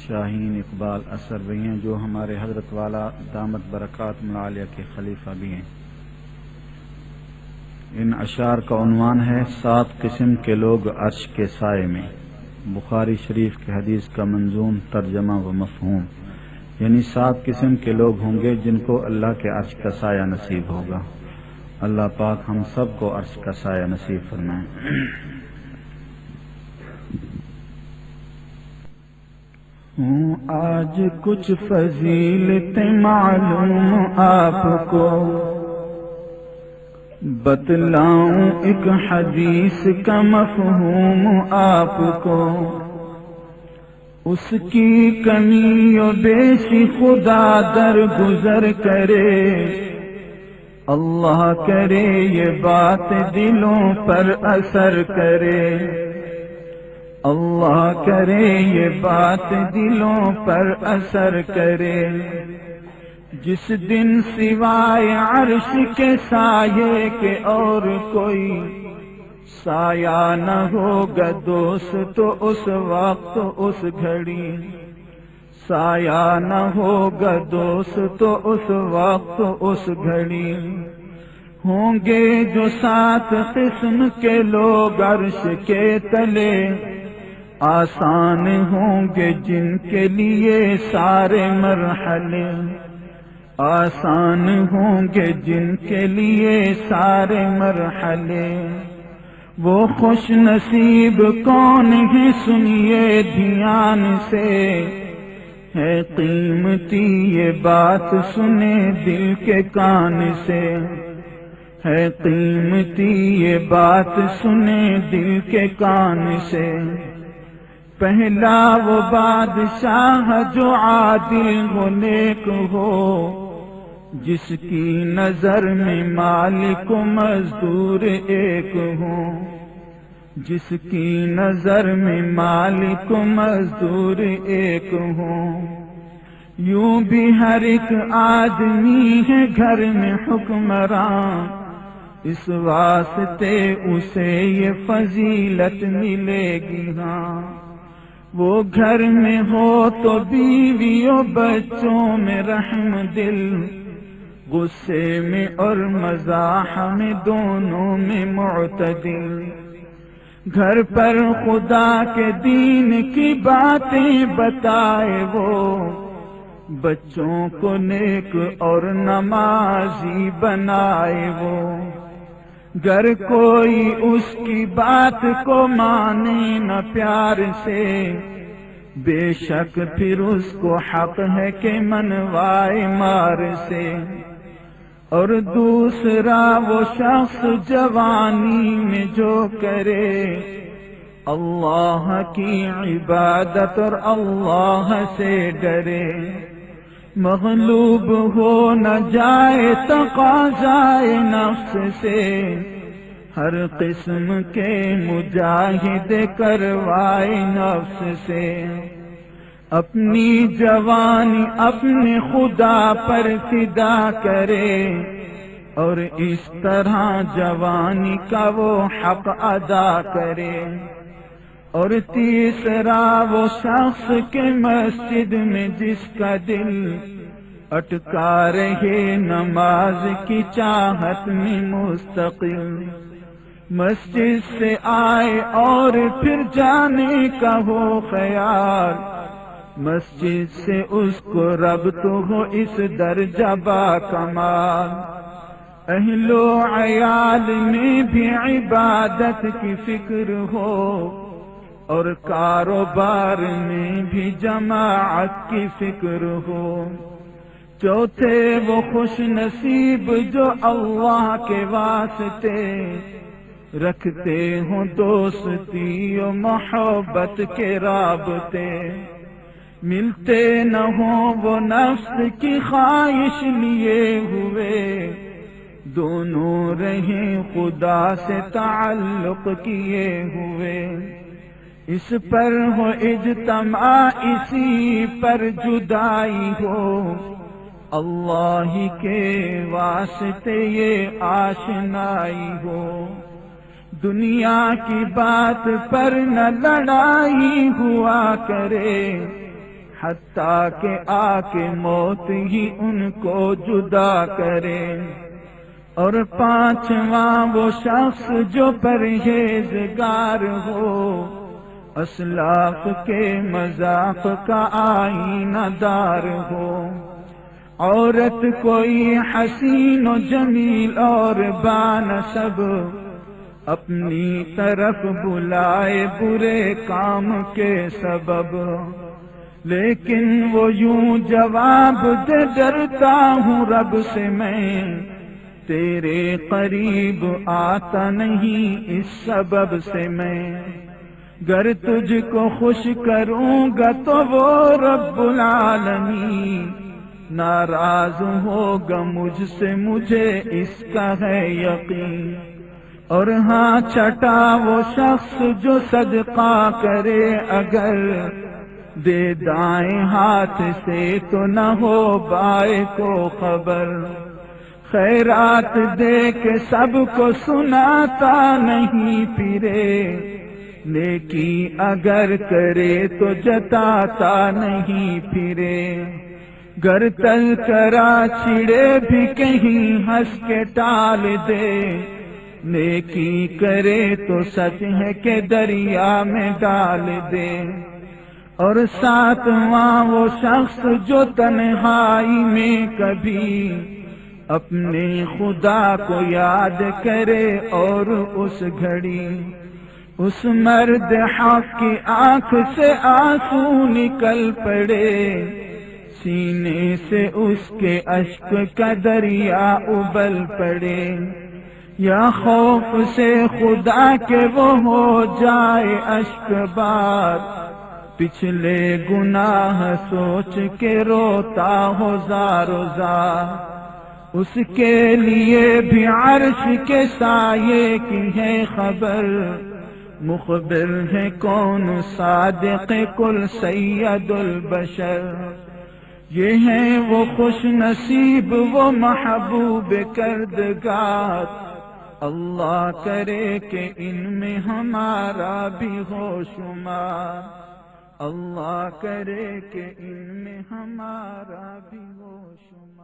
شاہین اقبال اثر بھی ہیں، جو ہمارے حضرت والا دامت برکات ملعالیہ کے خلیفہ بھی ہیں۔ ان اشعار کا عنوان ہے 7 قسم کے لوگ عرش کے سائے میں۔ بخاری شریف کی حدیث کا منظوم ترجمہ و مفہوم، یعنی 7 قسم کے لوگ ہوں گے جن کو اللہ کے عرش کا سایہ نصیب ہوگا۔ اللہ پاک ہم سب کو عرش کا سایہ نصیب فرمائے۔ آج کچھ فضیلتیں معلوم آپ کو، بتلاؤں ایک حدیث کا مفہوم آپ کو۔ اس کی کمی و بیشی خدا در گزر کرے، اللہ کرے یہ بات دلوں پر اثر کرے، اللہ کرے یہ بات دلوں پر اثر کرے۔ جس دن سوائے عرش کے سائے کے اور کوئی سایہ نہ ہوگا دوست، تو اس وقت اس گھڑی سایہ نہ ہوگا دوست، تو اس وقت اس گھڑی ہوں گے جو 7 قسم کے لوگ عرش کے تلے، آسان ہوں گے جن کے لیے سارے مرحلے، آسان ہوں گے جن کے لیے سارے مرحلے۔ وہ خوش نصیب کون ہے سنیے دھیان سے، ہے قیمتی یہ بات سنے دل کے کان سے، ہے قیمتی یہ بات سنے دل کے کان سے۔ پہلا وہ بادشاہ جو عادل و نیک ہو، جس کی نظر میں مالک و مزدور ایک ہوں، جس کی نظر میں مالک و مزدور ایک ہوں۔ یوں بھی ہر ایک آدمی ہے گھر میں حکمراں، اس واسطے اسے یہ فضیلت ملے گی۔ ہاں وہ گھر میں ہو تو بیوی و بچوں میں رحم دل، غصے میں اور مزاح میں دونوں میں معتدل۔ گھر پر خدا کے دین کی باتیں بتائے وہ، بچوں کو نیک اور نمازی بنائے وہ۔ گر کوئی اس کی بات کو مانے نہ پیار سے، بے شک پھر اس کو حق ہے کہ منوائے مار سے۔ اور دوسرا وہ شخص جوانی میں جو کرے اللہ کی عبادت اور اللہ سے ڈرے، مغلوب ہو نہ جائے تقاضائے نفس سے، ہر قسم کے مجاہد کروائے نفس سے۔ اپنی جوانی اپنے خدا پر فدا کرے، اور اس طرح جوانی کا وہ حق ادا کرے۔ اور تیسرا وہ شخص کے مسجد میں جس کا دل اٹکا رہے نماز کی چاہت میں مستقل، مسجد سے آئے اور پھر جانے کا ہو خیال، مسجد سے اس کو ربط ہو اس درجہ با کمال۔ اہل و عیال میں بھی عبادت کی فکر ہو، اور کاروبار میں بھی جماعت کی فکر ہو۔ چوتھے وہ خوش نصیب جو اللہ کے واسطے رکھتے ہوں دوستی و محبت کے رابطے، ملتے نہ ہوں وہ نفس کی خواہش لیے ہوئے، دونوں رہیں خدا سے تعلق کیے ہوئے۔ اس پر ہو اجتماع اسی پر جدائی ہو، اللہ ہی کے واسطے یہ آشنائی ہو۔ دنیا کی بات پر نہ لڑائی ہوا کرے، حتیٰ کہ آ کے موت ہی ان کو جدا کرے۔ اور پانچواں وہ شخص جو پرہیزگار ہو، اسلاف کے مذاق کا آئینہ دار ہو۔ عورت کوئی حسین و جمیل اور بانسب اپنی طرف بلائے برے کام کے سبب، لیکن وہ یوں جواب دے ڈرتا ہوں رب سے میں، تیرے قریب آتا نہیں اس سبب سے میں۔ گر تجھ کو خوش کروں گا تو وہ رب العالمین ناراض ہوگا مجھ سے، مجھے اس کا ہے یقین۔ اور ہاں چھٹا وہ شخص جو صدقہ کرے اگر دے دائیں ہاتھ سے تو نہ ہو بائیں کو خبر، خیرات دے کے سب کو سناتا نہیں پھرے، نیکی اگر کرے تو جتاتا نہیں پھرے۔ گر تل کرا چھڑے بھی کہیں ہنس کے ٹال دے، نیکی کرے تو سچ ہے کہ دریا میں ڈال دے۔ اور ساتواں وہ شخص جو تنہائی میں کبھی اپنے خدا کو یاد کرے، اور اس گھڑی اس مرد حق کی آنکھ سے آنسو نکل پڑے، سینے سے اس کے اشک کا دریا ابل پڑے، یا خوف سے خدا کے وہ ہو جائے اشک بار، پچھلے گناہ سوچ کے روتا ہو زارو زار۔ اس کے لیے بھی عرش کے سائے کی ہے خبر، مخبر ہے کون صادق کل سید البشر۔ یہ ہیں وہ خوش نصیب وہ محبوب کردگار، اللہ کرے کہ ان میں ہمارا بھی ہو شمار، اللہ کرے کہ ان میں ہمارا بھی ہو شمار۔